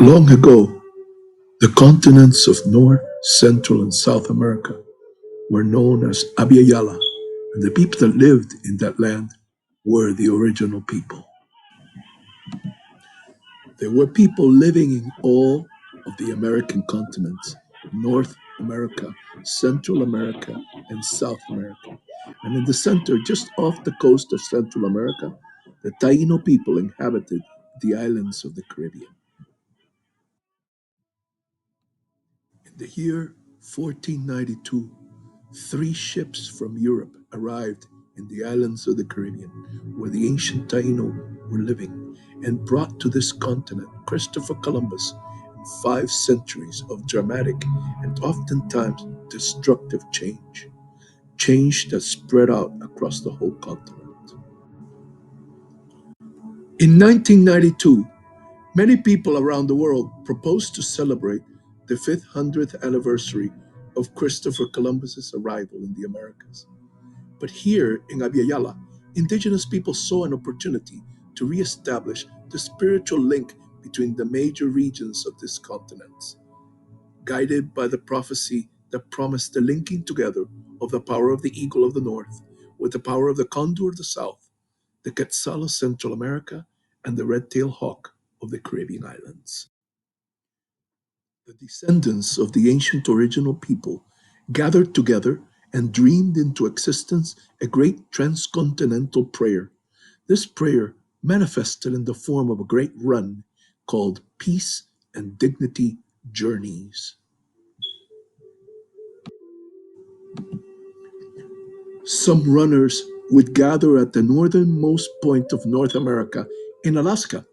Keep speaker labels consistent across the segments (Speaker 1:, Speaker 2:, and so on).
Speaker 1: Long ago, the continents of North, Central, and South America were known as Abya, and the people that lived in that land were the original people. There were people living in all of the American continents: North America, Central America, and South America. And in the center, just off the coast of Central America, the Taino people inhabited the islands of the Caribbean. In the year 1492, three ships from Europe arrived in the islands of the Caribbean, where the ancient Taino were living, and brought to this continent Christopher Columbus and 5 centuries of dramatic and oftentimes destructive change. Change that spread out across the whole continent. In 1992, many people around the world proposed to celebrate the 500th anniversary of Christopher Columbus's arrival in the Americas. But here in Abiyala, indigenous people saw an opportunity to reestablish the spiritual link between the major regions of this continent, guided by the prophecy that promised the linking together of the power of the eagle of the north with the power of the condor of the south, the quetzal of Central America, and the red-tailed hawk of the Caribbean islands. The descendants of the ancient original people gathered together and dreamed into existence a great transcontinental prayer. This prayer manifested in the form of a great run called Peace and Dignity Journeys. Some runners would gather at the northernmost point of North America in Alaska,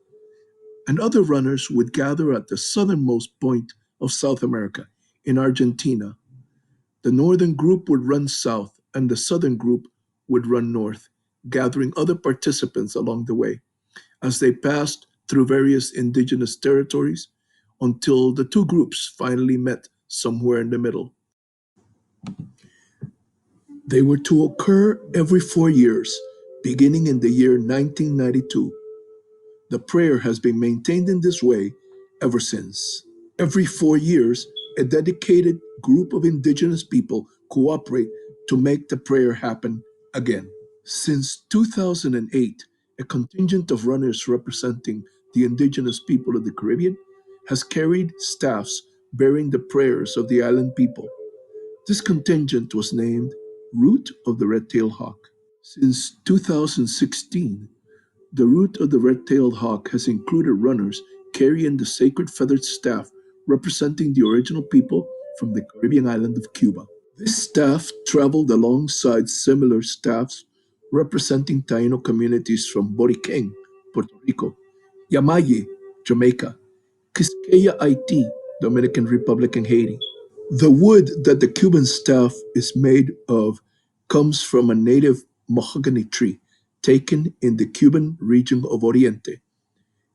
Speaker 1: and other runners would gather at the southernmost point of South America in Argentina. The northern group would run south, and the southern group would run north, gathering other participants along the way as they passed through various indigenous territories until the two groups finally met somewhere in the middle. They were to occur every 4 years, beginning in the year 1992. The prayer has been maintained in this way ever since. Every 4 years, a dedicated group of indigenous people cooperate to make the prayer happen again. Since 2008, a contingent of runners representing the indigenous people of the Caribbean has carried staffs bearing the prayers of the island people. This contingent was named Route of the Red-tailed Hawk. Since 2016, the Route of the Red-tailed Hawk has included runners carrying the sacred feathered staff representing the original people from the Caribbean island of Cuba. This staff traveled alongside similar staffs representing Taino communities from Boriquén, Puerto Rico, Yamaye, Jamaica, Quisqueya, Haiti, Dominican Republic, and Haiti. The wood that the Cuban staff is made of comes from a native mahogany tree taken in the Cuban region of Oriente.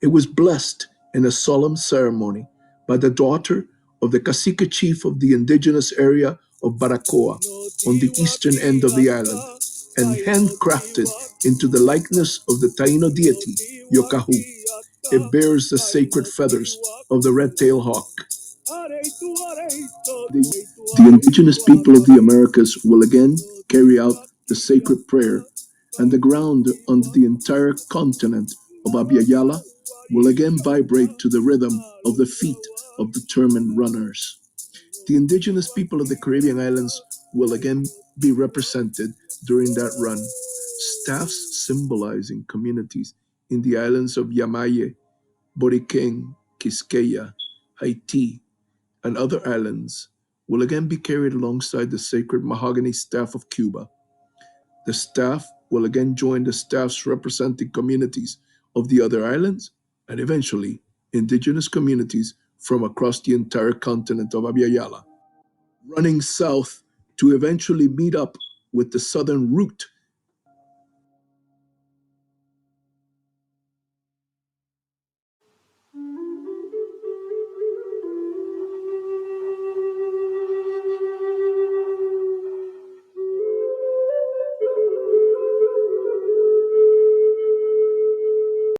Speaker 1: It was blessed in a solemn ceremony by the daughter of the cacique chief of the indigenous area of Baracoa on the eastern end of the island and handcrafted into the likeness of the Taino deity, Yokahu. It bears the sacred feathers of the red-tailed hawk. The indigenous people of the Americas will again carry out the sacred prayer, and the ground under the entire continent of Abiyala will again vibrate to the rhythm of the feet of determined runners. The indigenous people of the Caribbean islands will again be represented during that run. Staffs symbolizing communities in the islands of Yamaye, Boriquén, Quisqueya, Haiti, and other islands will again be carried alongside the sacred mahogany staff of Cuba. The staff will again join the staffs representing communities of the other islands and eventually indigenous communities from across the entire continent of Abiyala, running south to eventually meet up with the southern route